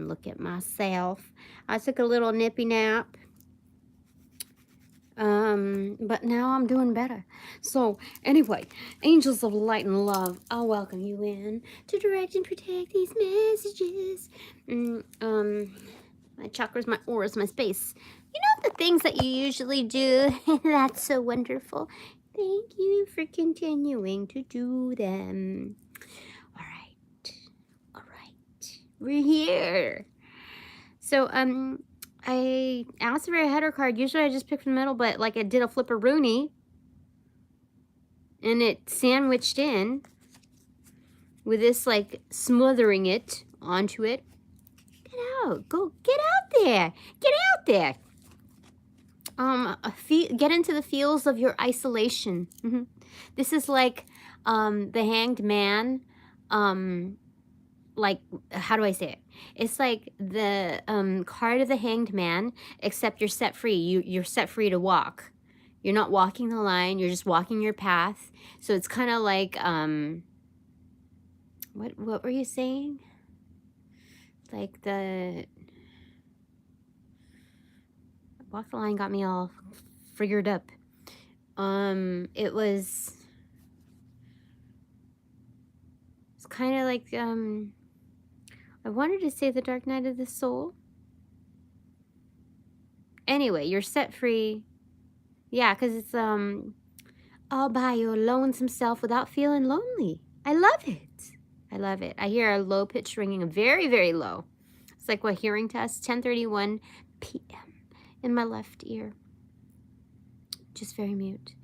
look at myself. I took a little nippy nap. But now I'm doing better. So anyway, angels of light and love, I'll welcome you in to direct and protect these messages. My chakras, my auras, my space. You know the things that you usually do. That's so wonderful. Thank you for continuing to do them. All right, we're here. So I asked for a header card. Usually I just pick from the middle, but like I did a Fliperrooni and it sandwiched in with this, like smothering it onto it. Get out, go, get out there, get out there. Get into the feels of your isolation. This is like the Hanged Man. Like, how do I say it? It's like the card of the Hanged Man, except you're set free. You're set free to walk. You're not walking the line. You're just walking your path. So it's kind of like what were you saying? Like the walk the line got me all figured up. It was. It's kind of like I wanted to say the dark night of the soul. Anyway, you're set free. Yeah, because it's all by your lonesome self without feeling lonely. I love it. I love it. I hear a low pitch ringing, very, very low. It's like what, hearing test, 10:31 p.m. in my left ear. Just very mute.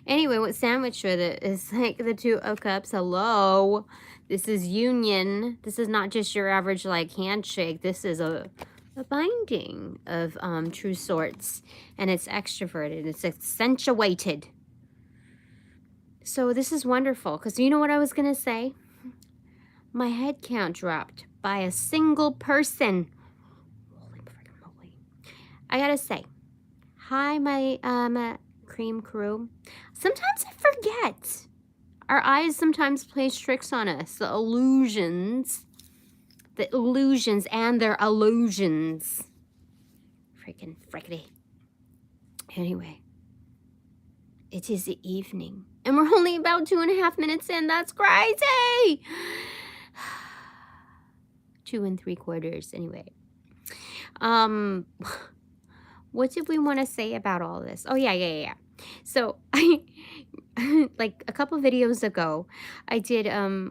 Anyway, what sandwiched with it is like the 2 of Cups. Hello. This is union. This is not just your average like handshake. This is a binding of true sorts. And it's extroverted. It's accentuated. So this is wonderful. Because you know what I was going to say? My head count dropped by a single person. Holy freaking moly. I got to say, hi, my cream crew. Sometimes I forget. Our eyes sometimes play tricks on us. The illusions and their illusions. Freaking frickety. Anyway, it is the evening, and we're only about 2.5 minutes in. That's crazy. 2 3/4. Anyway, what did we want to say about all this? Oh yeah. So I like a couple videos ago, I did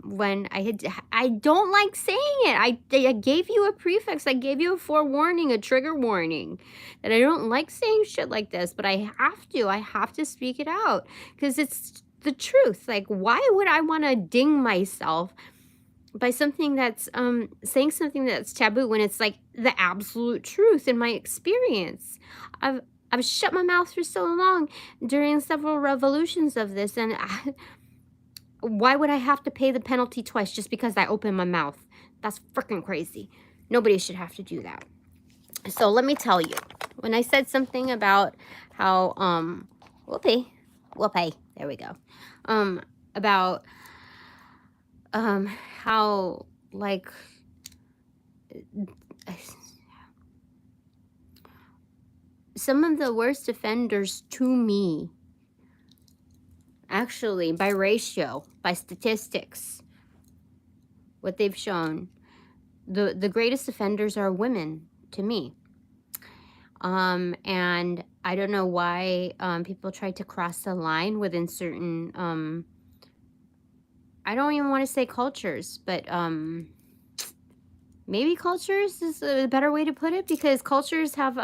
when I don't like saying it. I gave you a prefix. I gave you a forewarning, a trigger warning that I don't like saying shit like this, but I have to speak it out because it's the truth. Like, why would I want to ding myself by something that's saying something that's taboo when it's like the absolute truth in my experience? I've shut my mouth for so long during several revolutions of this, and why would I have to pay the penalty twice just because I open my mouth? That's freaking crazy. Nobody should have to do that. So let me tell you, when I said something about how whoopee, there we go, about how like some of the worst offenders to me, actually, by ratio, by statistics, what they've shown, the greatest offenders are women to me. And I don't know why people try to cross the line within certain, I don't even want to say cultures, but maybe cultures is a better way to put it, because cultures have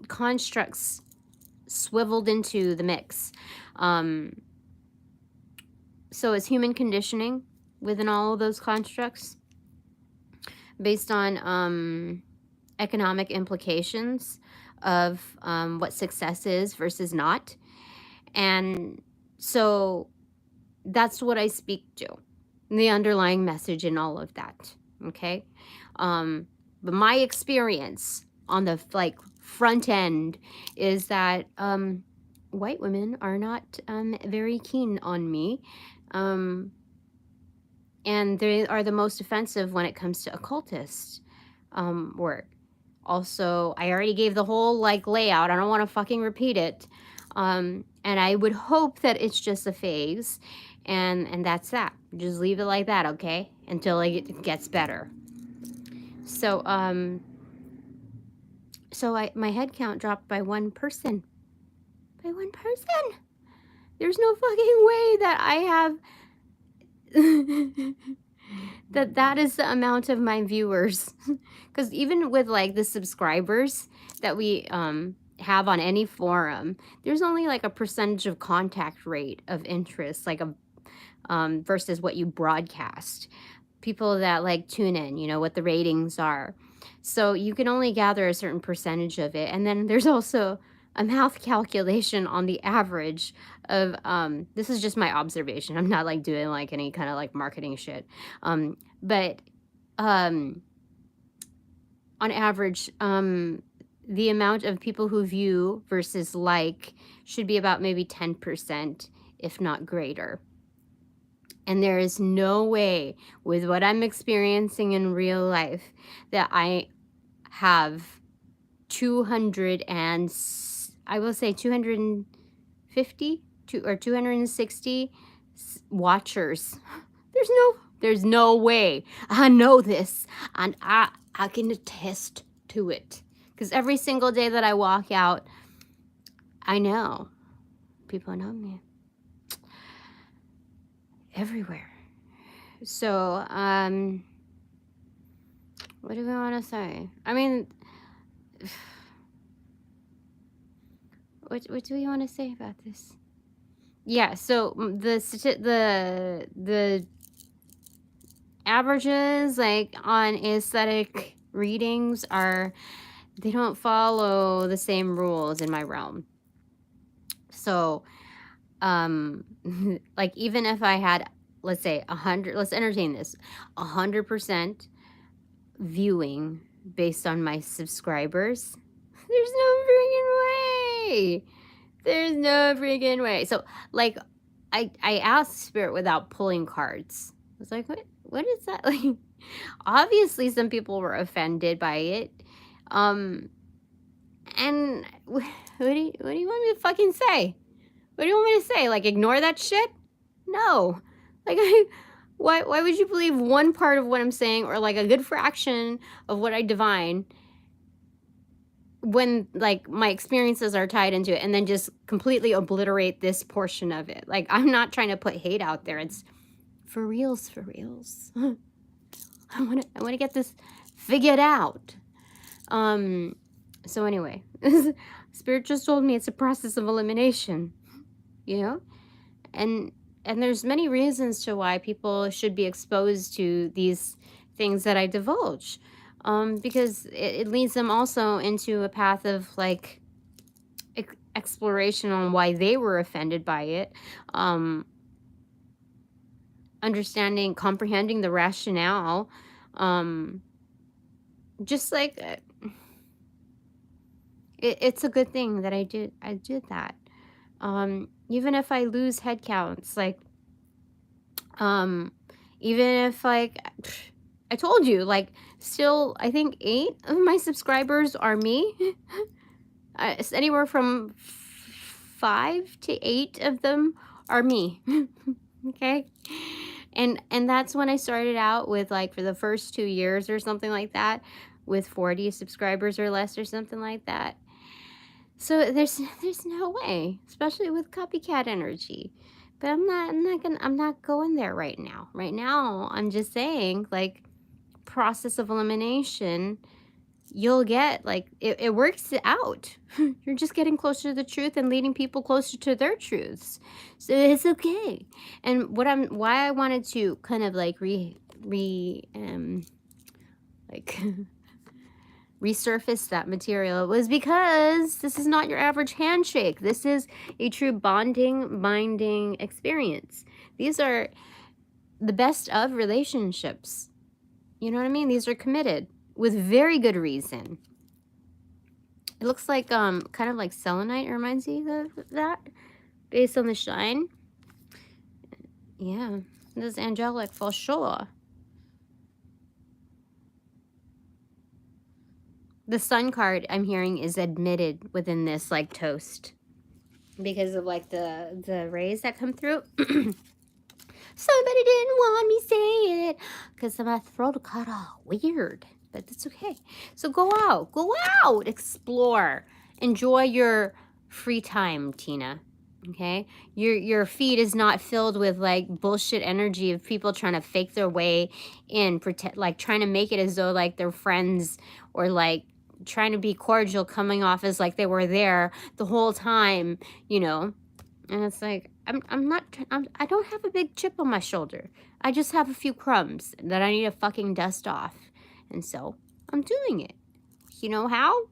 constructs swiveled into the mix. So it's human conditioning within all of those constructs based on economic implications of what success is versus not. And so that's what I speak to, the underlying message in all of that. Okay. But my experience on the like front end is that white women are not very keen on me. And they are the most offensive when it comes to occultist work. Also, I already gave the whole like layout. I don't want to fucking repeat it. And I would hope that it's just a phase, and that's that. Just leave it like that, okay? Until it gets better. So my head count dropped by one person. By one person. There's no fucking way that I have that is the amount of my viewers. Because even with like the subscribers that we have on any forum, there's only like a percentage of contact rate of interest, like a versus what you broadcast. People that like tune in, you know, what the ratings are. So you can only gather a certain percentage of it. And then there's also a math calculation on the average of this is just my observation. I'm not like doing like any kind of like marketing shit. But on average, the amount of people who view versus like should be about maybe 10%, if not greater. And there is no way with what I'm experiencing in real life that I have 200 and I will say 250 or 260 watchers. There's no way. I know this, and I can attest to it. Because every single day that I walk out, I know people know me everywhere. So, what do we want to say? I mean, what do we want to say about this? Yeah, so the averages like on aesthetic readings they don't follow the same rules in my realm. So, like even if I had, let's say 100, let's entertain this, 100% viewing based on my subscribers, there's no freaking way. There's no freaking way. So like I asked Spirit without pulling cards. I was like, what is that? Like obviously some people were offended by it. And what do you want me to fucking say? What do you want me to say? Like ignore that shit? No. Like why would you believe one part of what I'm saying or like a good fraction of what I divine when like my experiences are tied into it and then just completely obliterate this portion of it? Like I'm not trying to put hate out there. It's for reals, for reals. I want to get this figured out. So anyway, Spirit just told me it's a process of elimination, you know? And there's many reasons to why people should be exposed to these things that I divulge. Because it leads them also into a path of like exploration on why they were offended by it. Understanding, comprehending the rationale. Just like it's a good thing that I did that. Even if I lose head counts, like even if like I told you, like still I think 8 of my subscribers are me. It's anywhere from 5 to 8 of them are me. Okay. And that's when I started out with like for the first 2 years or something like that with 40 subscribers or less or something like that. So there's no way, especially with copycat energy. But I'm not going there right now. Right now, I'm just saying like process of elimination, you'll get like it works out. You're just getting closer to the truth and leading people closer to their truths. So it's okay. And why I wanted to kind of like resurface that material was because this is not your average handshake. This is a true binding experience. These are the best of relationships. You know what I mean? These are committed with very good reason. It looks like kind of like selenite, reminds you of that based on the shine. Yeah. This is angelic for sure. The sun card I'm hearing is admitted within this like toast because of like the rays that come through. Somebody didn't want me say it because my throat got all weird, but that's okay. So go out, explore, enjoy your free time, Tina. Okay, your feed is not filled with like bullshit energy of people trying to fake their way in, pretend like trying to make it as though like they're friends, or like trying to be cordial, coming off as like they were there the whole time, you know. And it's like, I don't have a big chip on my shoulder. I just have a few crumbs that I need to fucking dust off. And so I'm doing it. You know how?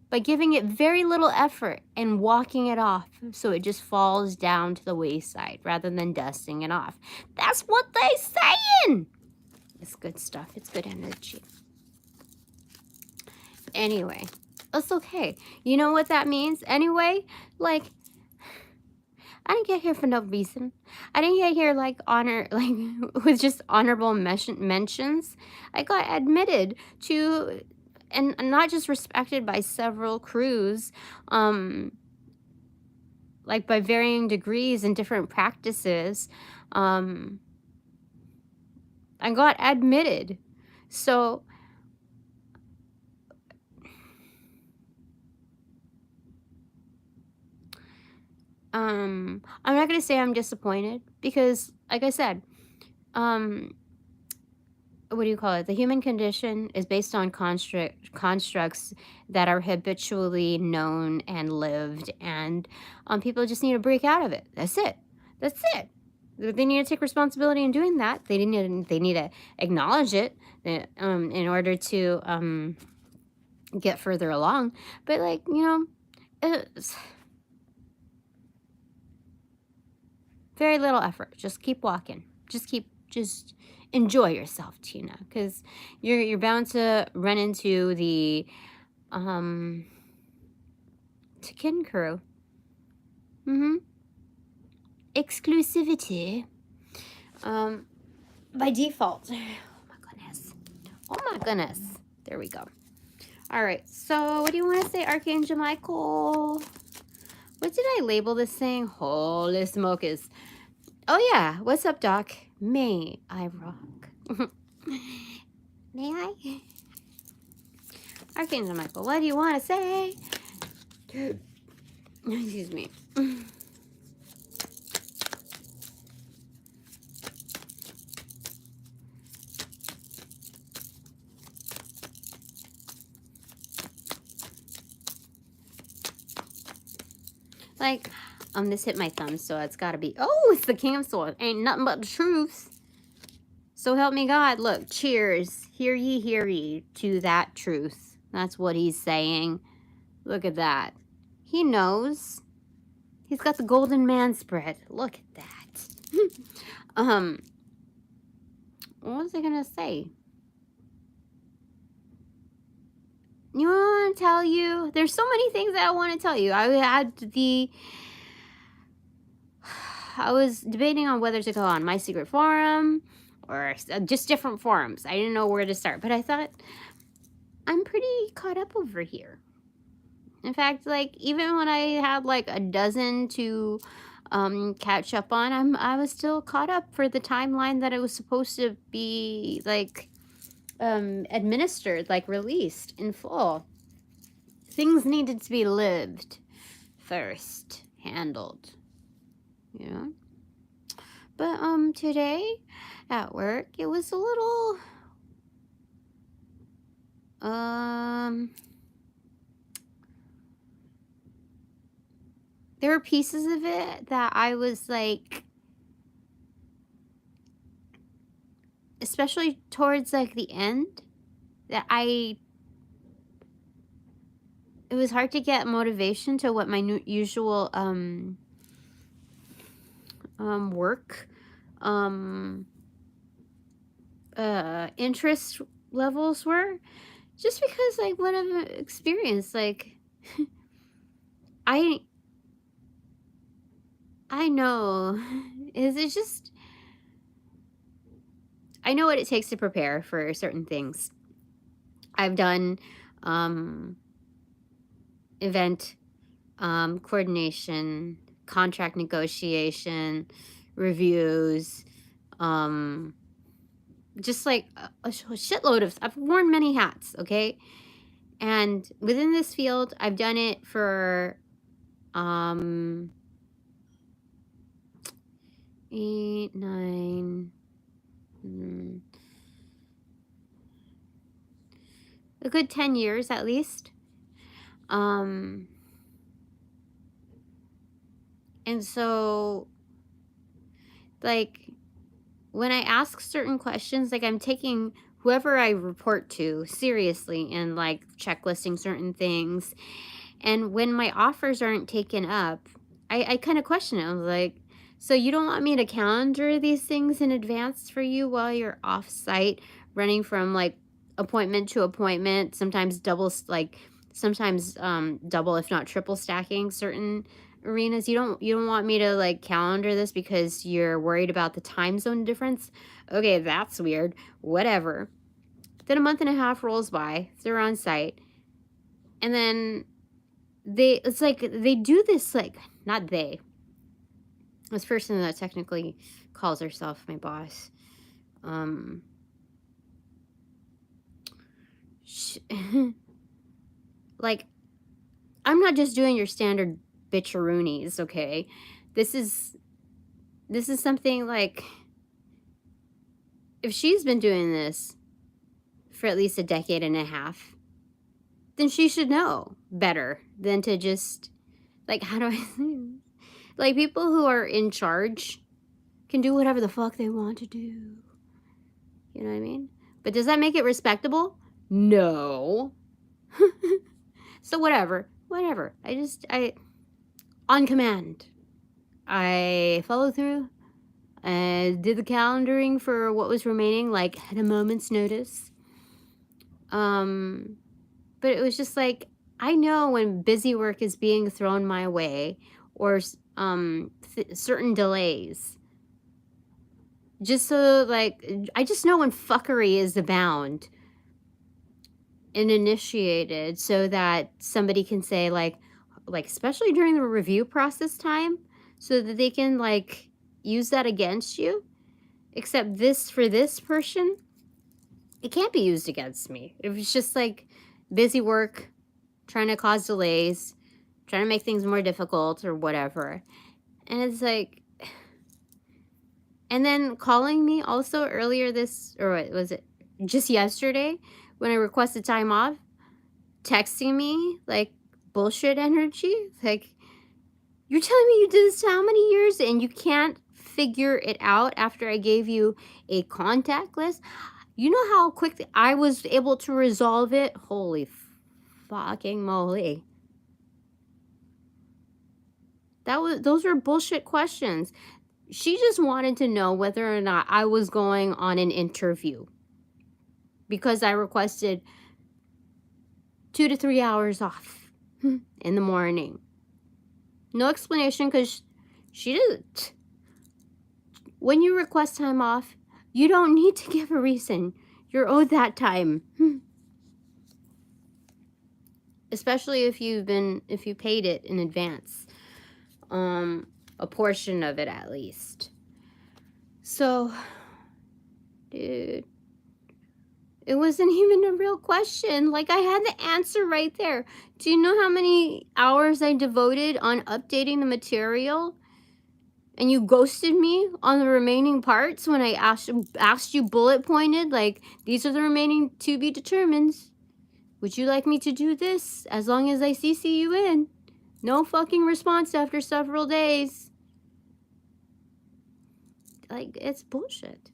By giving it very little effort and walking it off so it just falls down to the wayside rather than dusting it off. That's what they saying. It's good stuff. It's good energy. Anyway, it's okay. You know what that means? Anyway, like, I didn't get here for no reason. I didn't get here like with just honorable mentions. I got admitted to, and not just respected by several crews, like by varying degrees and different practices. I got admitted. So I'm not going to say I'm disappointed because, like I said, what do you call it? The human condition is based on constructs that are habitually known and lived, and people just need to break out of it. That's it. That's it. They need to take responsibility in doing that. They need to acknowledge it in order to get further along. But like, you know, it's very little effort. Just keep walking. Just enjoy yourself, Tina, because you're bound to run into the Kin crew. Exclusivity. By default. Oh my goodness. Oh my goodness. There we go. All right. So what do you want to say, Archangel Michael? What did I label this thing? Holy smokers. Oh yeah. What's up, Doc? May I rock? May I? Archangel Michael, what do you want to say? Excuse me. Like, this hit my thumb, so it's got to be... Oh, it's the King of Swords. Ain't nothing but the truth. So help me God. Look, cheers. Hear ye to that truth. That's what he's saying. Look at that. He knows. He's got the golden man spread. Look at that. What was I going to say? You want to tell you? There's so many things that I want to tell you. I was debating on whether to go on My Secret Forum or just different forums. I didn't know where to start, but I thought I'm pretty caught up over here. In fact, like, even when I had like a dozen to catch up on, I was still caught up for the timeline that it was supposed to be like administered, like released in full. Things needed to be lived first, handled, you know. But today at work, it was a little there were pieces of it that I was like, especially towards like the end, that it was hard to get motivation to what my usual work interest levels were, just because like what I've experienced, like I know it's just I know what it takes to prepare for certain things. I've done event coordination, contract negotiation, reviews, just like a shitload of, I've worn many hats, okay? And within this field, I've done it for 8, 9, a good 10 years at least. And so, like, when I ask certain questions, like, I'm taking whoever I report to seriously and, like, checklisting certain things. And when my offers aren't taken up, I kind of question it. I'm like, so you don't want me to calendar these things in advance for you while you're off site, running from, like, appointment to appointment, sometimes double, like, sometimes double, if not triple stacking certain arenas. You don't want me to, like, calendar this because you're worried about the time zone difference? Okay, that's weird. Whatever. Then a month and a half rolls by. They're on site. And then it's like they do this, like, not they. This person that technically calls herself my boss. Like, I'm not just doing your standard bitcheroonies, okay? This is something like, if she's been doing this for at least a decade and a half, then she should know better than to just, like, how do I like, people who are in charge can do whatever the fuck they want to do. You know what I mean? But does that make it respectable? No. So whatever. I on command, I follow through. I did the calendaring for what was remaining, like, at a moment's notice. But it was just like, I know when busy work is being thrown my way, or certain delays. Just so, like, I just know when fuckery is abound and initiated, so that somebody can say, like, especially during the review process time, so that they can, like, use that against you. Except this, for this person, it can't be used against me. It was just, like, busy work, trying to cause delays, trying to make things more difficult or whatever. And it's like, and then calling me also earlier or what was it, just yesterday, when I requested time off, texting me, like, bullshit energy. Like, you're telling me you did this how many years and you can't figure it out after I gave you a contact list? You know how quickly I was able to resolve it? Holy fucking moly. Those were bullshit questions. She just wanted to know whether or not I was going on an interview, because I requested 2 to 3 hours off in the morning. No explanation, because she didn't. When you request time off, you don't need to give a reason. You're owed that time. Especially if you paid it in advance. A portion of it at least. So, dude, it wasn't even a real question. Like, I had the answer right there. Do you know how many hours I devoted on updating the material? And you ghosted me on the remaining parts when I asked you bullet pointed, like, these are the remaining to be determined. Would you like me to do this as long as I CC you in? No fucking response after several days. Like, it's bullshit.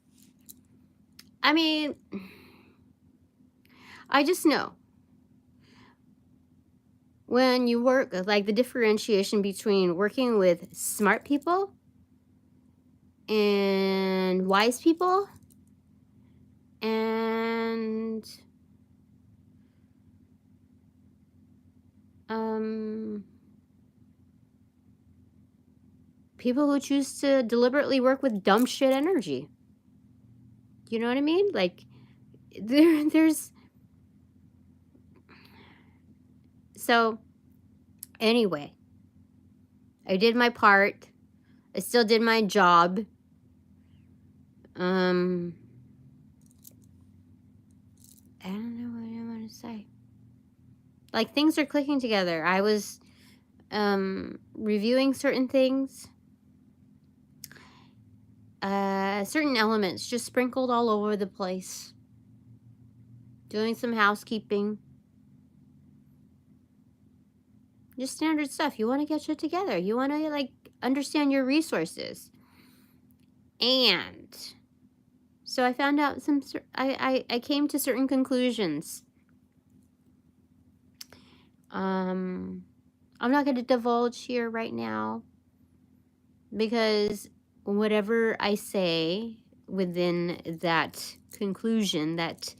I mean, I just know when you work, like, the differentiation between working with smart people and wise people and people who choose to deliberately work with dumb shit energy. You know what I mean? Like, there's... So, anyway, I did my part. I still did my job. I don't know what I want to say. Like, things are clicking together. I was reviewing certain things. Certain elements just sprinkled all over the place. Doing some housekeeping. Just standard stuff. You want to get shit together. You want to, like, understand your resources. And so I found out some... I came to certain conclusions. I'm not going to divulge here right now, because whatever I say within that conclusion, that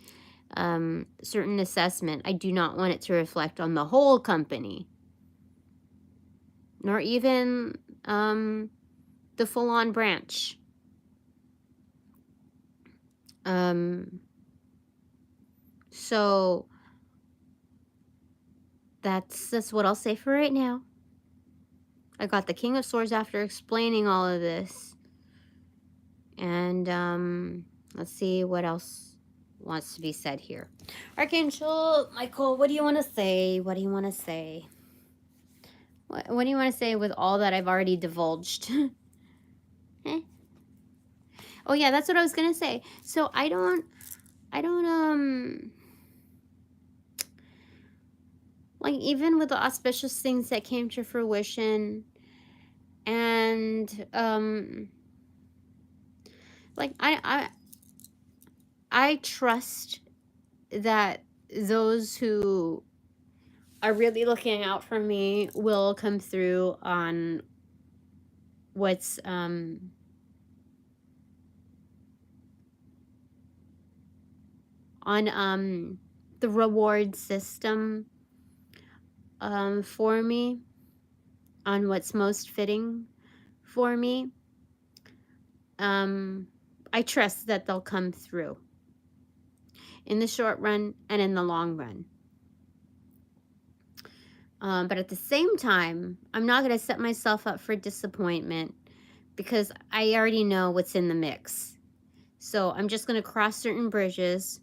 certain assessment, I do not want it to reflect on the whole company, nor even the full-on branch. So that's what I'll say for right now. I got the King of Swords after explaining all of this. And let's see what else wants to be said here. Archangel Michael, what do you want to say? What do you want to say? What do you want to say with all that I've already divulged? Eh? Oh yeah, that's what I was gonna say. So I don't like, even with the auspicious things that came to fruition, and like I trust that those who are really looking out for me will come through on what's on the reward system for me, on what's most fitting for me. I trust that they'll come through in the short run and in the long run. But at the same time, I'm not going to set myself up for disappointment, because I already know what's in the mix. So I'm just going to cross certain bridges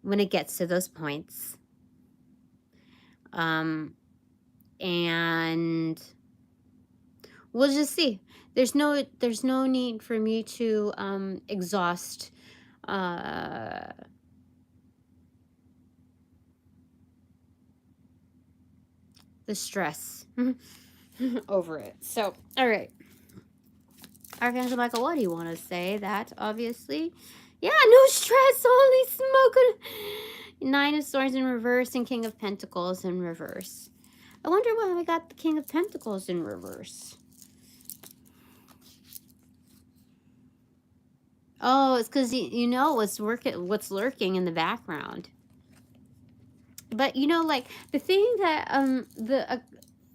when it gets to those points. And we'll just see. There's no need for me to exhaust the stress over it. So, all right. Archangel Michael, what do you want to say? That, obviously. Yeah, no stress, holy smoke. 9 of Swords in reverse and King of Pentacles in reverse. I wonder why I got the King of Pentacles in reverse. Oh, it's because you know what's lurking in the background. But you know, like, the thing that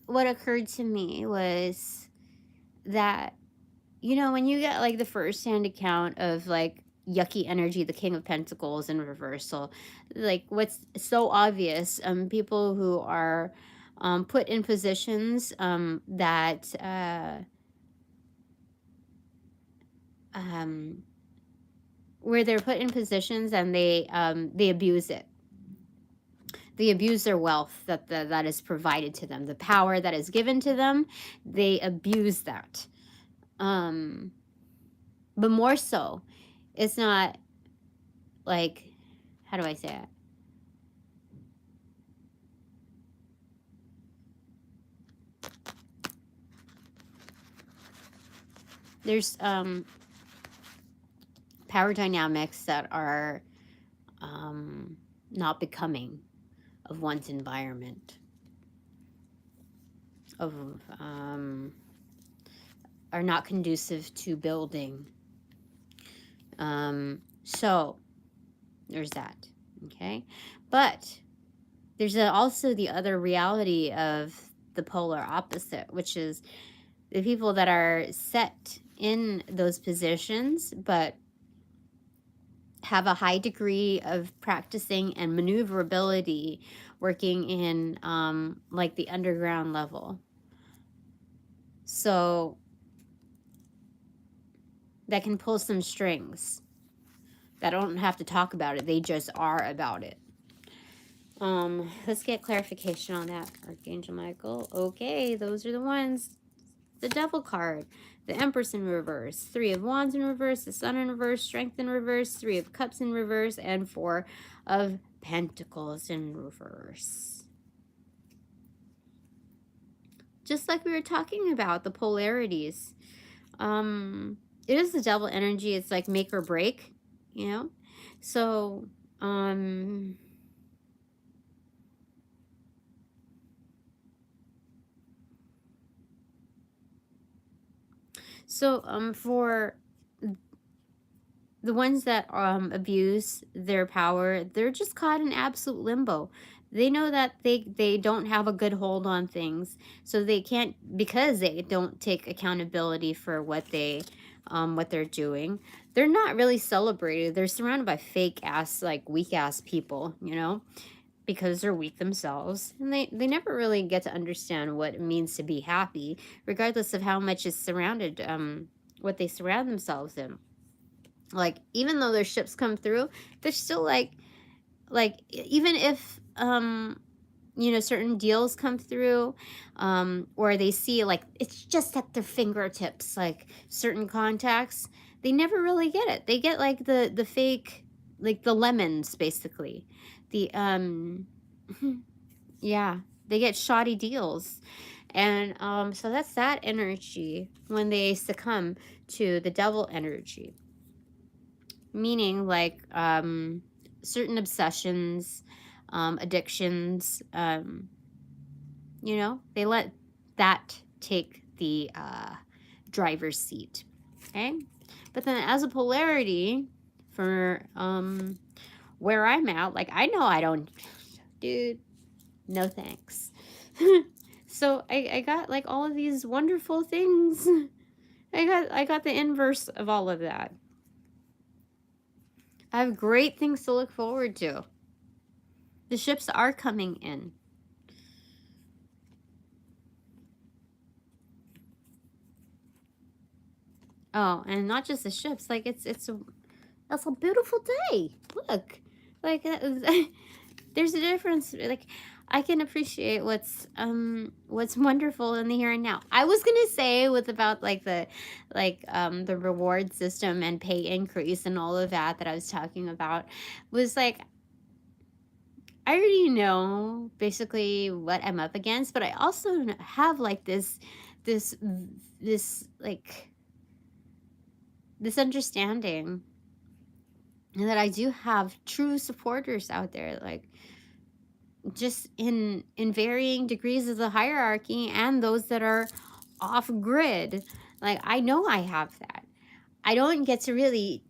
what occurred to me was that, you know, when you get like the first-hand account of like yucky energy, the King of Pentacles in reversal, like what's so obvious, people who are put in positions that where they're put in positions and they abuse it. They abuse their wealth that is provided to them, the power that is given to them. They abuse that. But more so, it's not like, how do I say it? There's power dynamics that are not becoming of one's environment, are not conducive to building. So there's that, okay? But there's also the other reality of the polar opposite, which is the people that are set in those positions, but have a high degree of practicing and maneuverability working in like the underground level. So that can pull some strings. That don't have to talk about it. They just are about it. Let's get clarification on that. Archangel Michael. Okay, those are the ones. The Devil card. The Empress in reverse. 3 of Wands in reverse. The Sun in reverse. Strength in reverse. 3 of Cups in reverse. And 4 of Pentacles in reverse. Just like we were talking about, the polarities. It is the Devil energy. It's like make or break, you know? So, for the ones that abuse their power, they're just caught in absolute limbo. They know that they don't have a good hold on things, so they can't, because they don't take accountability for what they're doing. They're not really celebrated. They're surrounded by fake ass, like weak ass people, you know, because they're weak themselves, and they never really get to understand what it means to be happy, regardless of how much is surrounded, what they surround themselves in. Like, even though their ships come through, they're still like even if you know, certain deals come through, or they see like it's just at their fingertips, like certain contacts, they never really get it. They get like the fake, like the lemons, basically. The yeah, they get shoddy deals. And so that's that energy when they succumb to the Devil energy. Meaning like certain obsessions, addictions, you know, they let that take the driver's seat. Okay, but then as a polarity for where I'm at, like, I know I don't, dude, no thanks. So I got like all of these wonderful things. I got the inverse of all of that. I have great things to look forward to. The ships are coming in. Oh, and not just the ships. Like it's a beautiful day. Look, like there's a difference. Like I can appreciate what's wonderful in the here and now. I was gonna say with about like the reward system and pay increase and all of that I was talking about was like, I already know basically what I'm up against, but I also have like this like this understanding that I do have true supporters out there, like just in varying degrees of the hierarchy, and those that are off grid. Like I know I have that. I don't get to really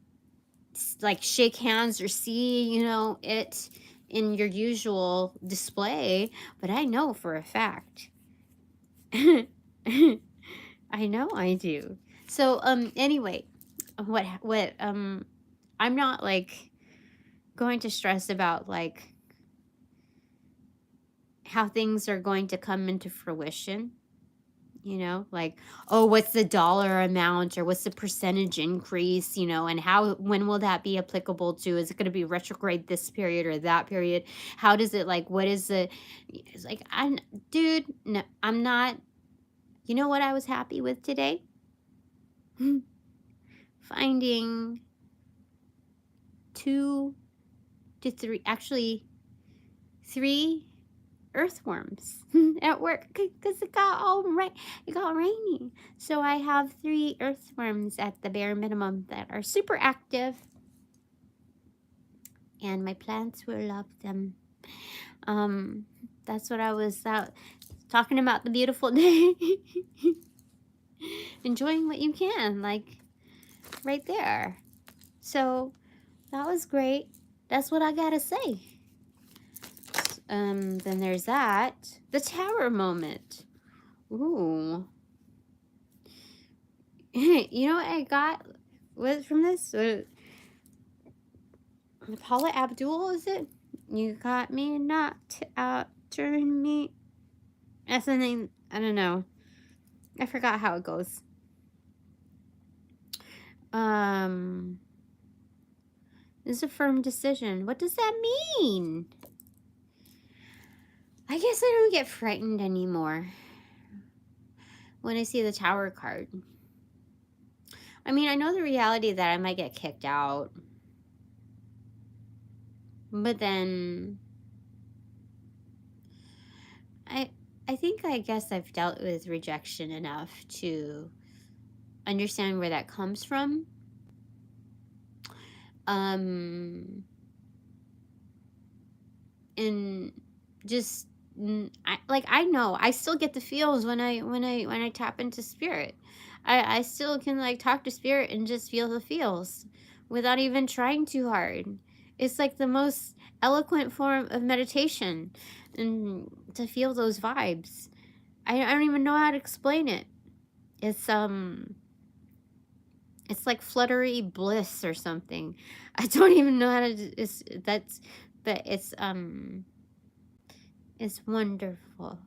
like shake hands or see, you know, it in your usual display, but I know for a fact. I know I do. So anyway, what I'm not like going to stress about like how things are going to come into fruition. You know, like, oh, what's the dollar amount or what's the percentage increase, you know, and when will that be applicable to? Is it going to be retrograde this period or that period? How does it, like, what is it? It's like, dude, no, I'm not. You know what I was happy with today? Finding 2 to 3, actually 3 earthworms at work because it got rainy, so I have 3 earthworms at the bare minimum that are super active, and my plants will love them. That's what I was talking about, the beautiful day. Enjoying what you can, like right there. So that was great. That's what I gotta say. Then there's that. The Tower moment. Ooh. You know what I got from this? Paula Abdul, is it? You got me knocked out, turn me. That's the name. I don't know. I forgot how it goes. This is a firm decision. What does that mean? I guess I don't get frightened anymore when I see the Tower card. I mean, I know the reality that I might get kicked out. But then I guess I've dealt with rejection enough to understand where that comes from. And just I know I still get the feels when I tap into spirit. I still can like talk to spirit and just feel the feels without even trying too hard. It's like the most eloquent form of meditation, and to feel those vibes. I don't even know how to explain it. It's like fluttery bliss or something. I don't even know how to. But it's wonderful.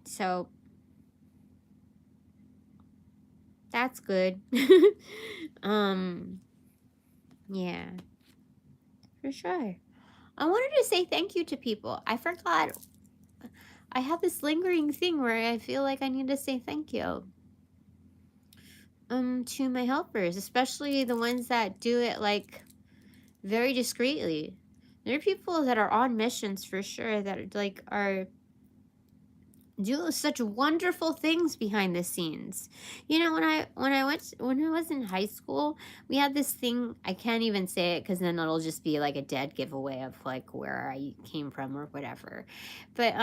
So that's good. Yeah, for sure. I wanted to say thank you to people. I forgot. I have this lingering thing where I feel like I need to say thank you. To my helpers, especially the ones that do it like very discreetly. There are people that are on missions for sure that like are do such wonderful things behind the scenes. You know, when I was in high school, we had this thing. I can't even say it because then it'll just be like a dead giveaway of like where I came from or whatever. But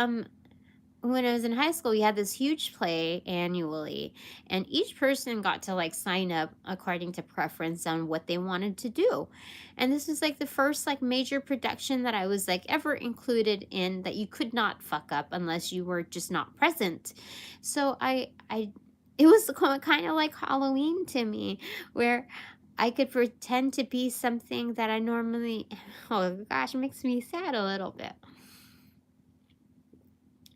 when I was in high school, we had this huge play annually, and each person got to like sign up according to preference on what they wanted to do. And this was like the first like major production that I was like ever included in that you could not fuck up unless you were just not present. So it was kind of like Halloween to me, where I could pretend to be something that I normally, oh gosh, it makes me sad a little bit.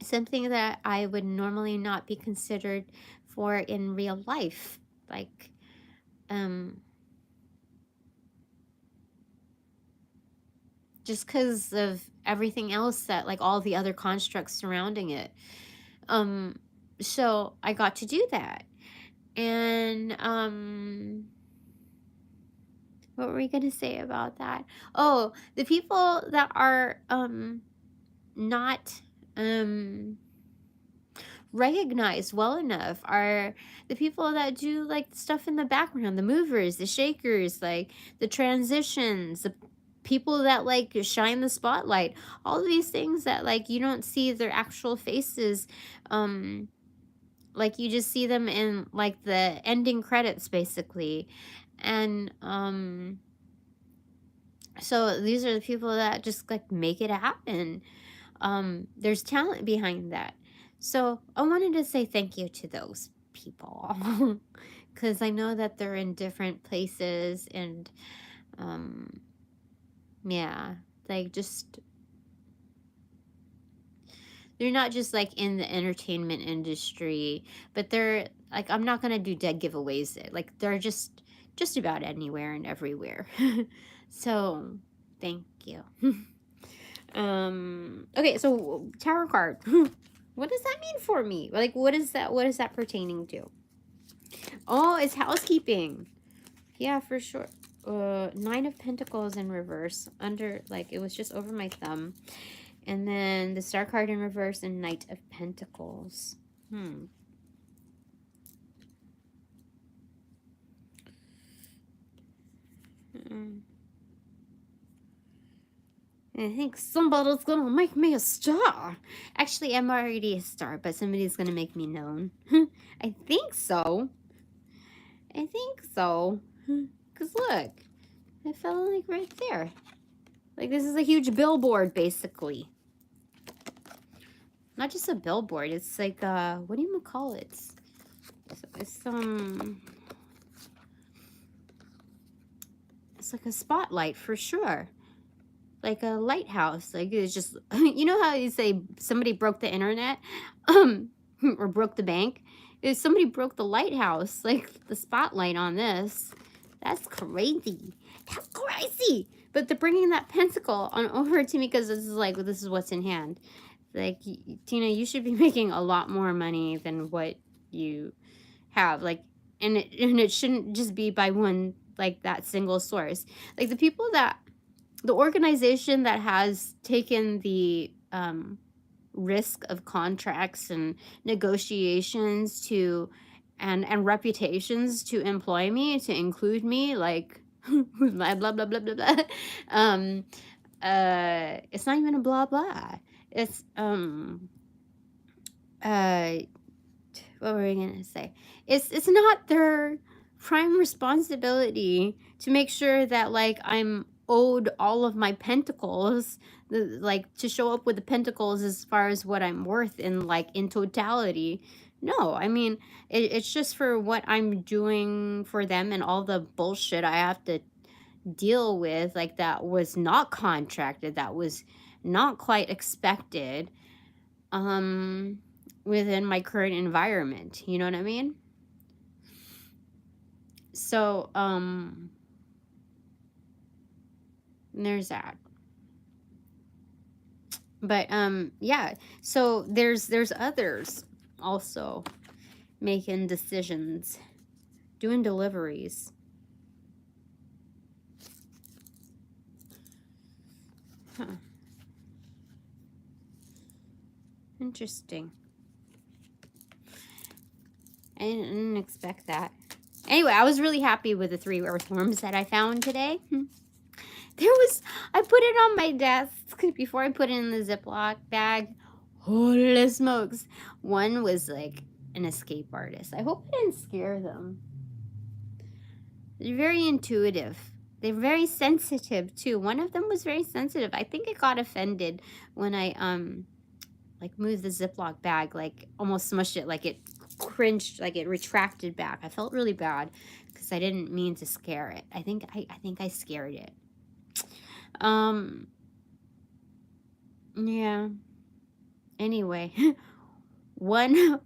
Something that I would normally not be considered for in real life. Like, just because of everything else that, like, all the other constructs surrounding it. So I got to do that. And, what were we going to say about that? Oh, the people that are, not, recognized well enough are the people that do like stuff in the background, the movers, the shakers, like the transitions, the people that like shine the spotlight, all of these things that like you don't see their actual faces, like you just see them in like the ending credits basically. And so these are the people that just like make it happen. There's talent behind that. So I wanted to say thank you to those people because I know that they're in different places and yeah, like just they're not just like in the entertainment industry, but they're like, I'm not gonna do dead giveaways. Like they're just about anywhere and everywhere. So thank you. Okay, so tarot card. What does that mean for me? Like, what is that pertaining to? Oh, it's housekeeping. Yeah, for sure. 9 of Pentacles in reverse. Under, like, it was just over my thumb. And then the Star card in reverse and Knight of Pentacles. I think somebody's gonna make me a star. Actually, I'm already a star, but somebody's gonna make me known. I think so. I think so. Because look, I fell like right there. Like this is a huge billboard, basically. Not just a billboard. It's like, what do you call it? It's It's like a spotlight for sure. Like a lighthouse. Like it's just, you know how you say somebody broke the internet? Or broke the bank? If somebody broke the lighthouse, like the spotlight on this. That's crazy. That's crazy. But they're bringing that pentacle on over to me because this is like, this is what's in hand. Like, Tina, you should be making a lot more money than what you have. Like, and it shouldn't just be by one, like that single source. Like the organization that has taken the risk of contracts and negotiations to and reputations to employ me, to include me, like blah blah blah blah blah blah. It's not even a blah blah. It's what were we gonna say? It's not their prime responsibility to make sure that like I'm owed all of my pentacles, like to show up with the pentacles as far as what I'm worth in like in totality. No, I mean it's just for what I'm doing for them and all the bullshit I have to deal with, like that was not contracted, that was not quite expected within my current environment. You know what I mean? So there's that. But yeah, so there's others also making decisions, doing deliveries. Huh. Interesting. I didn't expect that. Anyway, I was really happy with the 3 earthworms that I found today. I put it on my desk before I put it in the Ziploc bag. Holy smokes. One was like an escape artist. I hope I didn't scare them. They're very intuitive. They're very sensitive too. One of them was very sensitive. I think it got offended when I like moved the Ziploc bag, like almost smushed it, like it cringed, like it retracted back. I felt really bad because I didn't mean to scare it. I think I scared it. Yeah. Anyway, one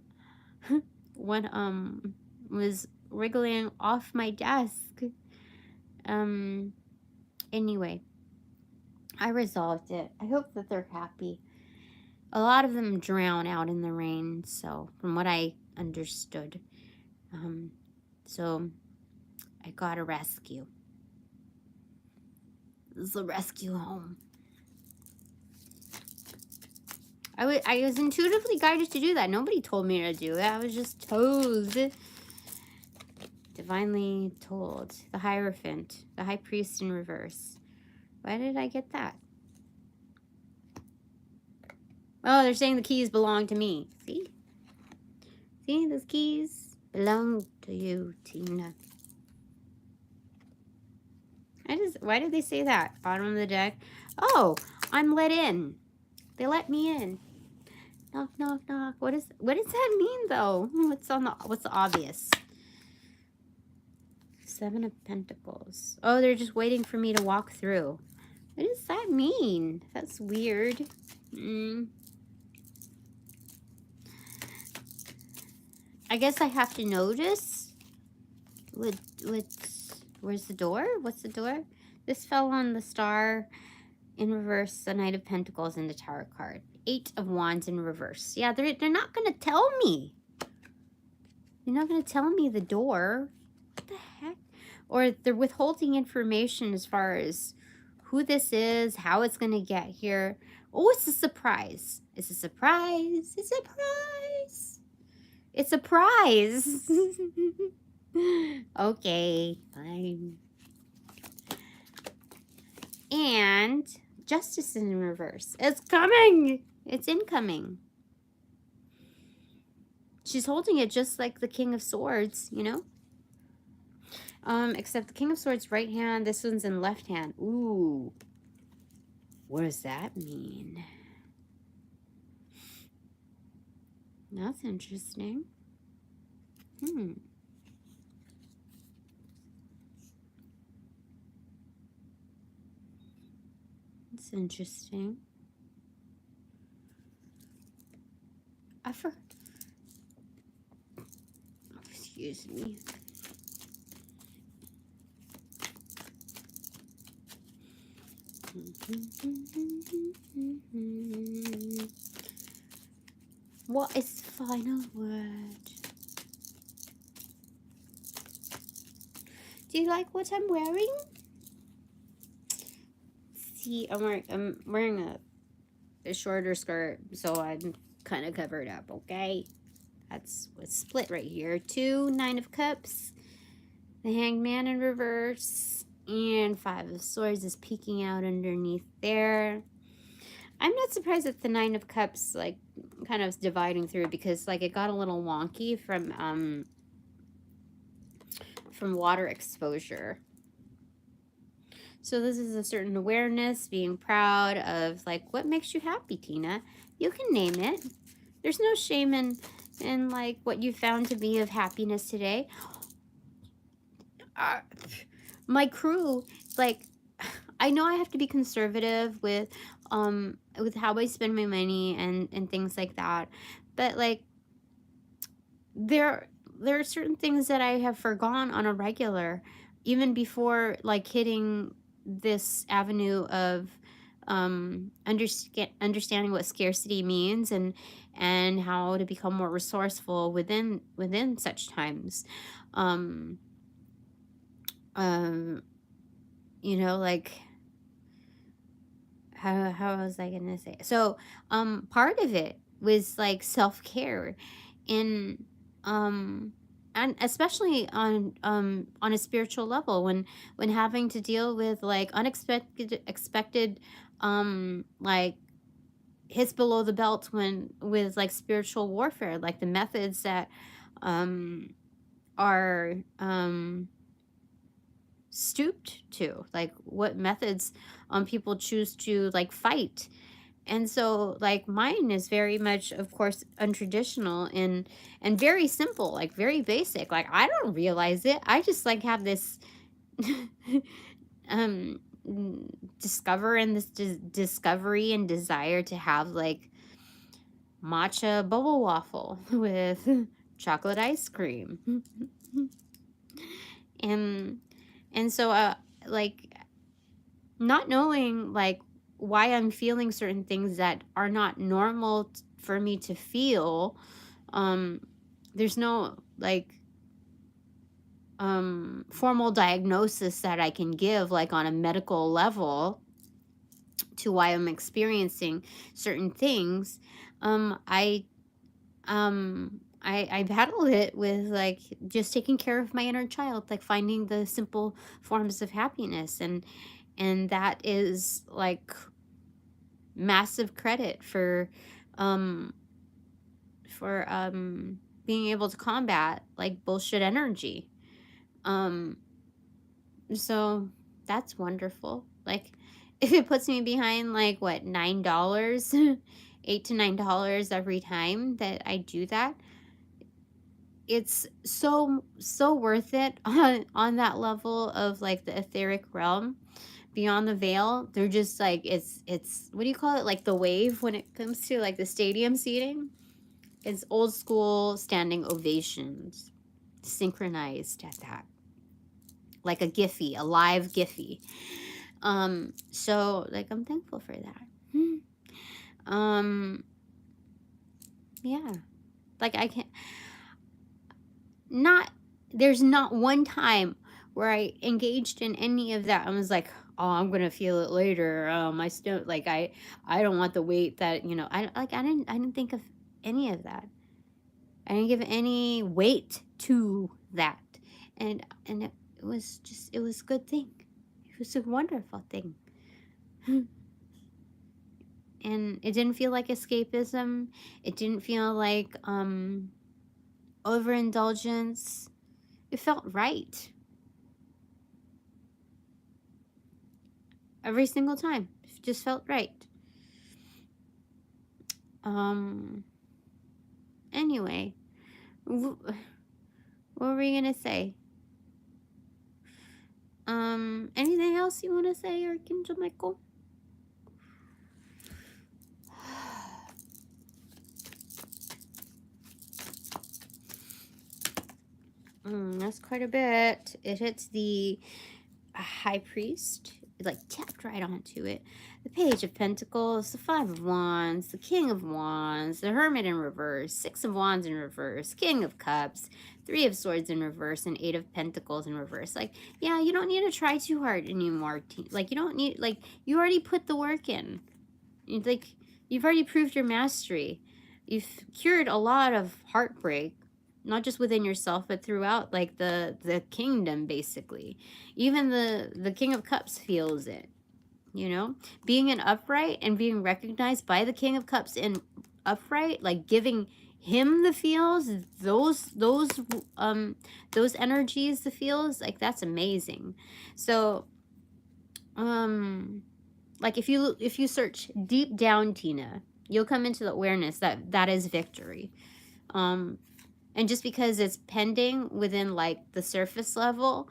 was wriggling off my desk. Anyway, I resolved it. I hope that they're happy. A lot of them drown out in the rain, so from what I understood. So I got a rescue. This is a rescue home. I was intuitively guided to do that. Nobody told me to do it. I was just told. Divinely told. The Hierophant. The High Priest in reverse. Why did I get that? Oh, they're saying the keys belong to me. See? See, those keys belong to you, Tina. Why did they say that? Bottom of the deck. Oh, I'm let in. They let me in. Knock, knock, knock. What does that mean though? What's the obvious? 7 of Pentacles. Oh, they're just waiting for me to walk through. What does that mean? That's weird. I guess I have to notice. Where's the door? What's the door? This fell on the Star in reverse, the Knight of Pentacles, and the Tower card. 8 of Wands in reverse. Yeah, they're not going to tell me. They're not going to tell me the door. What the heck? Or they're withholding information as far as who this is, how it's going to get here. Oh, it's a surprise. It's a surprise. It's a surprise. It's a prize. Okay, fine. And Justice in reverse. It's coming. It's incoming. She's holding it just like the King of Swords, you know? Except the King of Swords right hand, this one's in left hand. Ooh. What does that mean? That's interesting. It's interesting. Excuse me. What is the final word? Do you like what I'm wearing? See, I'm wearing a shorter skirt, so I'm kind of covered up, okay? That's what's split right here. 2 9 of Cups, the Hangman in reverse, and 5 of Swords is peeking out underneath there. I'm not surprised that the 9 of Cups, like, kind of dividing through, because, like, it got a little wonky from water exposure. So this is a certain awareness, being proud of, like, what makes you happy, Tina? You can name it. There's no shame in like, what you found to be of happiness today. My crew, like, I know I have to be conservative with how I spend my money and things like that. But, like, there are certain things that I have forgone on a regular, even before, like, hitting this avenue of understanding what scarcity means and how to become more resourceful within such times. You know, like, how was I gonna say it? So part of it was, like, self-care, and um and especially on a spiritual level, when having to deal with, like, expected like, hits below the belt, when with, like, spiritual warfare, like the methods that are stooped to, like, what methods people choose to, like, fight. And so, like, mine is very much, of course, untraditional and very simple, like, very basic. Like, I don't realize it, I just, like, have this um discovery and desire to have, like, matcha bubble waffle with chocolate ice cream. and and so like, not knowing, like, why I'm feeling certain things that are not normal for me to feel. There's no, like, formal diagnosis that I can give, like, on a medical level, to why I'm experiencing certain things. I I battle it with, like, just taking care of my inner child, like, finding the simple forms of happiness, and that is, like, massive credit um for being able to combat, like, bullshit energy. um so that's wonderful. Like, if it puts me behind, like, what, $9 $8 to $9 every time that I do that, it's so worth it on that level of, like, the etheric realm beyond the veil. They're just, like, it's what do you call it, like, the wave when it comes to, like, the stadium seating. It's old school standing ovations, synchronized at that, like a Giphy, a live Giphy. So, like, I'm thankful for that. Yeah, like, I can't, not there's not one time where I engaged in any of that. I was like, oh, I'm gonna feel it later. I still, like, I don't want the weight that, I didn't think of any of that. I didn't give any weight to that, and it was just, it was a good thing. It was a wonderful thing. And it didn't feel like escapism. It didn't feel like overindulgence. It felt right every single time. It just felt right. Anyway, what were we gonna say? Anything else you want to say, Archangel Michael? That's quite a bit. It hits the High Priest. It like tapped right onto it. The Page of Pentacles, the Five of Wands, the King of Wands, the Hermit in reverse, Six of Wands in reverse, King of Cups, Three of Swords in reverse, and Eight of Pentacles in reverse. Like, yeah, you don't need to try too hard anymore. Like, you don't need, like, you already put the work in. Like, you've already proved your mastery. You've cured a lot of heartbreak, not just within yourself, but throughout, like, the kingdom, basically. Even the King of Cups feels it, you know? Being in upright and being recognized by the King of Cups in upright, like, giving him the feels, those energies, the feels, like, that's amazing. So, like, if you search deep down, Tina, you'll come into the awareness that that is victory. And just because it's pending within, like, the surface level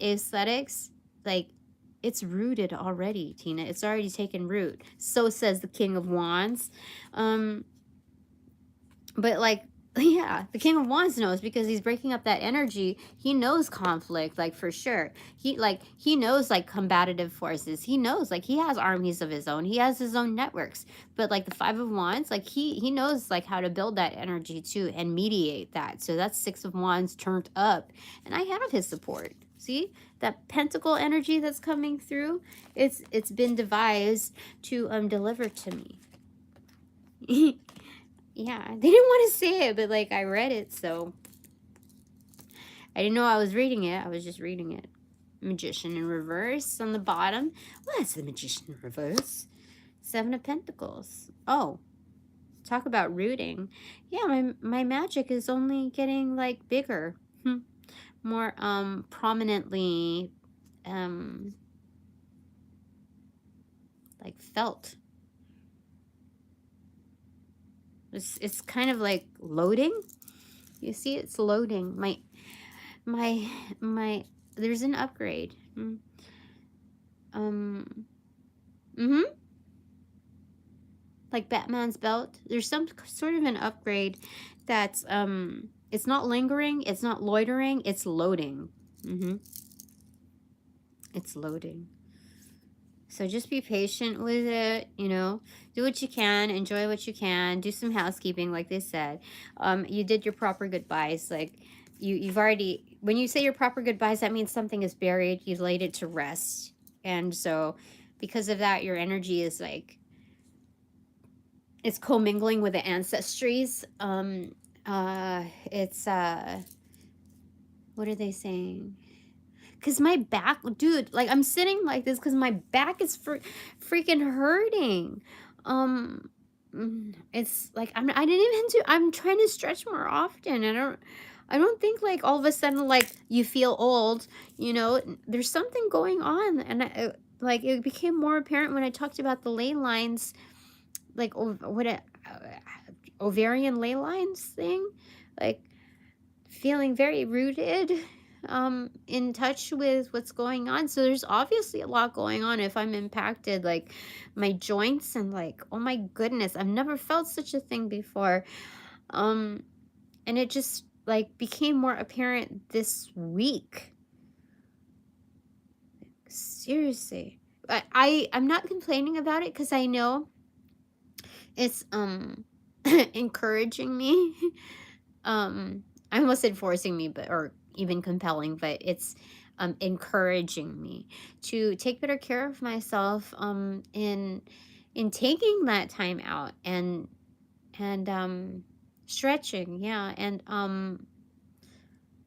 aesthetics, like, it's rooted already, Tina. It's already taken root. So says the King of Wands. But, like, yeah, the King of Wands knows, because he's breaking up that energy. He knows conflict, like, for sure. He knows, like, combative forces. He knows, like, he has armies of his own. He has his own networks. But, like, the Five of Wands, like, he knows, like, how to build that energy too and mediate that. So that's Six of Wands turned up, and I have his support. See that pentacle energy that's coming through? It's been devised to deliver to me. Yeah, they didn't want to say it, but, like, I read it, so I didn't know I was reading it. I was just reading it. Magician in reverse on the bottom. What's the Magician in reverse? Seven of Pentacles. Oh, talk about rooting. Yeah, my magic is only getting, like, bigger. More prominently like, felt. It's kind of like loading. You see, it's loading. My there's an upgrade. Like Batman's belt. There's some sort of an upgrade that's it's not lingering, it's not loitering, it's loading. It's loading. So just be patient with it, you know. Do what you can, enjoy what you can, do some housekeeping, like they said. You did your proper goodbyes. Like, you've already, when you say your proper goodbyes, that means something is buried. You've laid it to rest. And so because of that, your energy is like, it's commingling with the ancestries. It's, what are they saying? Because my back, dude, like, I'm sitting like this because my back is freaking hurting. It's like, I'm trying to stretch more often. I don't think, like, all of a sudden, like, you feel old, you know. There's something going on. And like, it became more apparent when I talked about the ley lines, like, ovarian ley lines thing, like, feeling very rooted, in touch with what's going on. So there's obviously a lot going on if I'm impacted, like, my joints, and, like, oh my goodness, I've never felt such a thing before. And it just, like, became more apparent this week. Seriously. I'm not complaining about it, because I know it's encouraging me. I almost said forcing me, but, or even compelling, but it's encouraging me to take better care of myself in taking that time out, and stretching, yeah, and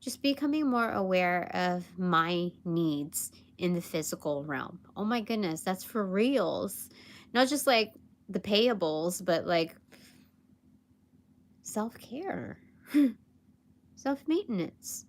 just becoming more aware of my needs in the physical realm. Oh my goodness, that's for reals. Not just like the payables, but like self-care. Self-maintenance.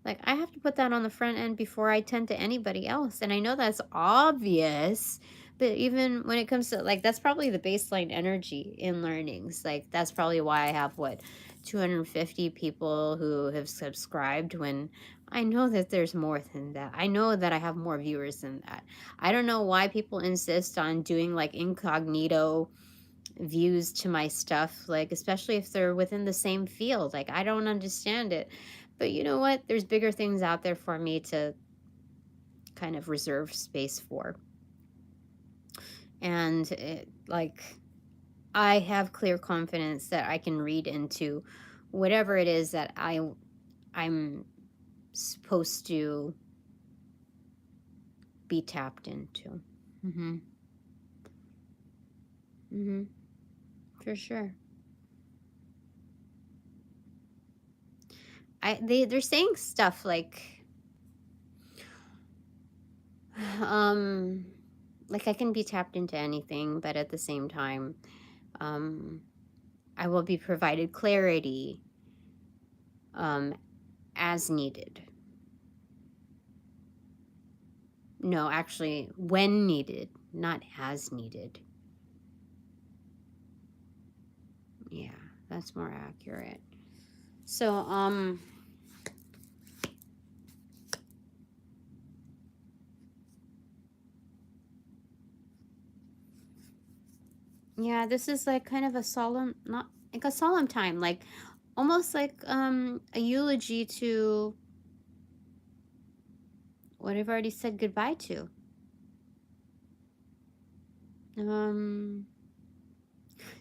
Like, I have to put that on the front end before I tend to anybody else. And I know that's obvious, but even when it comes to, like, that's probably the baseline energy in learnings. Like, that's probably why I have, what, 250 people who have subscribed, when I know that there's more than that. I know that I have more viewers than that. I don't know why people insist on doing, like, incognito views to my stuff, like, especially if they're within the same field. Like, I don't understand it. But you know what? There's bigger things out there for me to kind of reserve space for. And like, I have clear confidence that I can read into whatever it is that I'm supposed to be tapped into. Mm-hmm. Mm-hmm. For sure. They're saying stuff like I can be tapped into anything, but at the same time, I will be provided clarity as needed. No, actually, when needed, not as needed. Yeah, that's more accurate. So, yeah, this is like kind of a solemn, not like a solemn time, like almost like a eulogy to what I've already said goodbye to.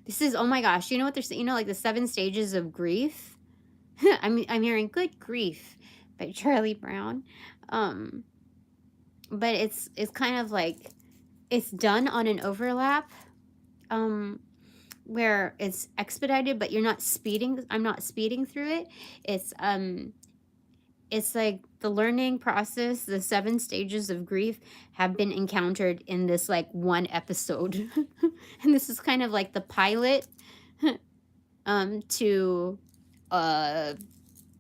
This is, oh my gosh, you know what they're saying? You know, like the 7 stages of grief. I'm hearing Good Grief by Charlie Brown. But it's kind of like it's done on an overlap where it's expedited, but you're not speeding. I'm not speeding through it. It's like the learning process, the 7 stages of grief have been encountered in this like one episode. And this is kind of like the pilot to a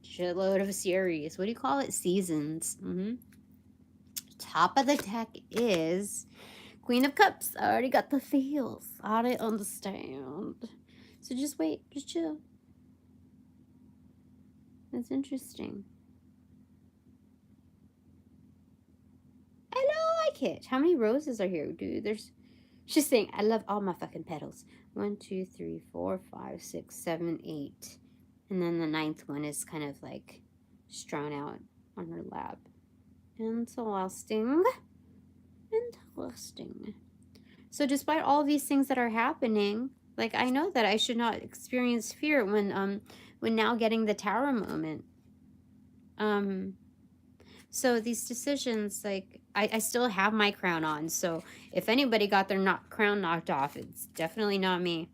shitload of a series. What do you call it? Seasons. Top of the deck is Queen of Cups. I already got the feels. I understand. So just wait. Just chill. That's interesting. I like it. How many roses are here, dude? She's saying, I love all my fucking petals. 1, 2, 3, 4, 5, 6, 7, 8. And then the 9th one is kind of like strewn out on her lap. Interesting. Interesting. So despite all these things that are happening, like I know that I should not experience fear when now getting the tower moment. So these decisions, like I still have my crown on. So if anybody got their crown knocked off, it's definitely not me.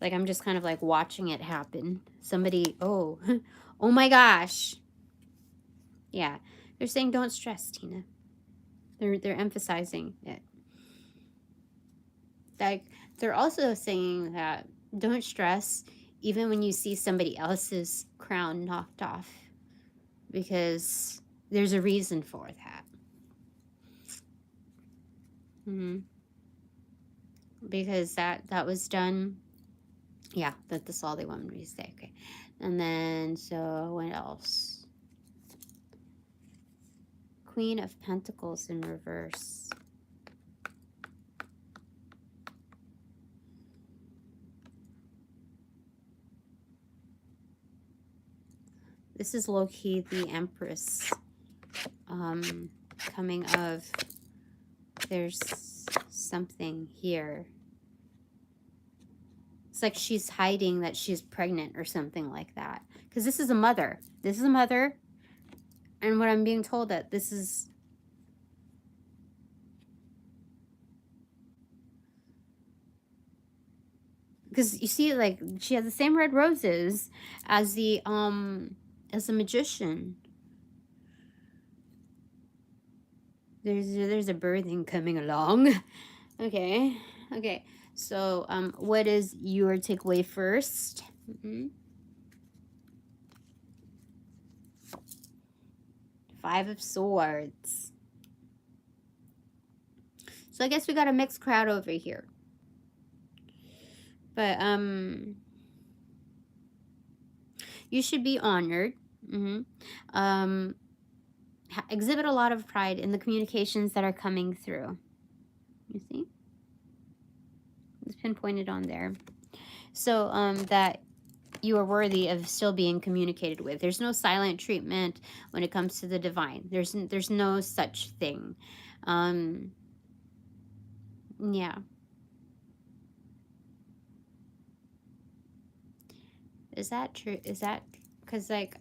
Like I'm just kind of like watching it happen. Somebody, oh, oh my gosh. Yeah, they're saying don't stress, Tina. They're emphasizing it. Like they're also saying that don't stress even when you see somebody else's crown knocked off, because there's a reason for that. Because that was done. Yeah, that's all they want me to say. Okay, and then so what else? Queen of Pentacles in reverse. This is Loki, the Empress. Coming of, there's something here. It's like she's hiding that she's pregnant or something like that. Because this is a mother. This is a mother. And what I'm being told that this is... Because you see, like, she has the same red roses as the magician. There's a birthing coming along. Okay. Okay. So, what is your takeaway first? 5 of Swords. So I guess we got a mixed crowd over here. But, you should be honored. Exhibit a lot of pride in the communications that are coming through. You see? It's pinpointed on there. So, that you are worthy of still being communicated with. There's no silent treatment when it comes to the divine. There's no such thing. Yeah. Is that true? Is that because, like,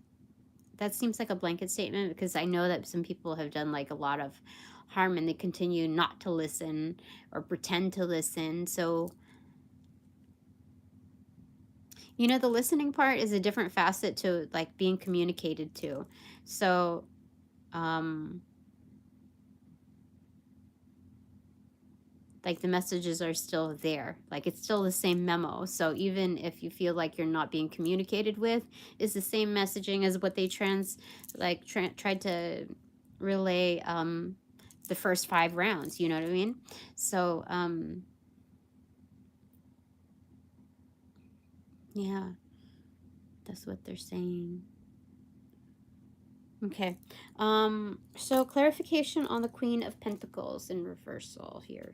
that seems like a blanket statement, because I know that some people have done like a lot of harm and they continue not to listen or pretend to listen. So, you know, the listening part is a different facet to like being communicated to. So, like the messages are still there, like it's still the same memo. So even if you feel like you're not being communicated with, it's the same messaging as what they tried to relay the first 5 rounds, you know what I mean? So yeah, that's what they're saying. Okay, so clarification on the Queen of Pentacles in reversal here.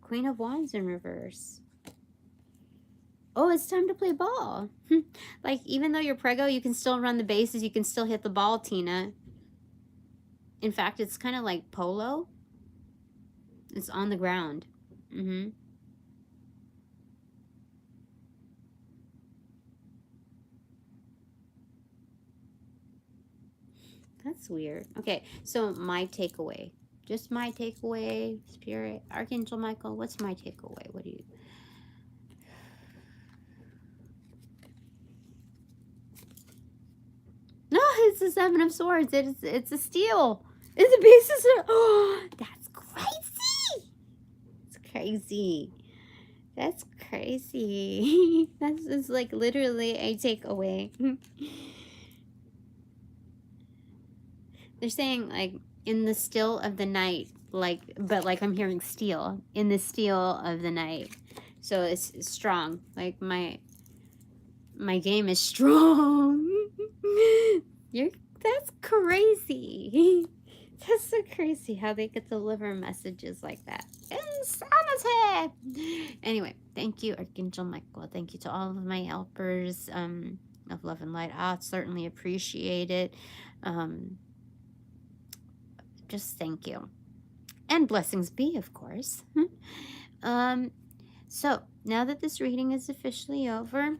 Queen of Wands in reverse. Oh, it's time to play ball. Like, even though you're preggo, you can still run the bases. You can still hit the ball, Tina. In fact, it's kind of like polo. It's on the ground. That's weird. Okay, so my takeaway. Just my takeaway, Spirit. Archangel Michael, what's my takeaway? What do you... No, it's the 7 of Swords. It's a steal. It's a basis of... Oh, that's crazy. It's crazy. That's crazy. That's like literally a takeaway. They're saying like in the still of the night, like, but like I'm hearing steel in the steel of the night. So it's strong. Like my game is strong. That's crazy. That's so crazy how they could deliver messages like that. Insanity! Anyway, thank you, Archangel Michael. Thank you to all of my helpers of love and light. I certainly appreciate it. Just thank you. And blessings be, of course. So, now that this reading is officially over,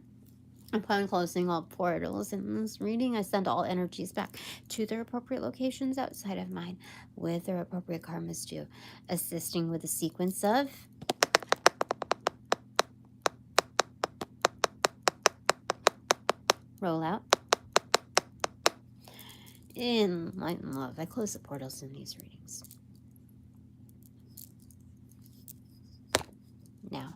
upon closing all portals in this reading, I send all energies back to their appropriate locations outside of mine with their appropriate karmas due, assisting with a sequence of roll out in light and love. I close the portals in these readings. Now.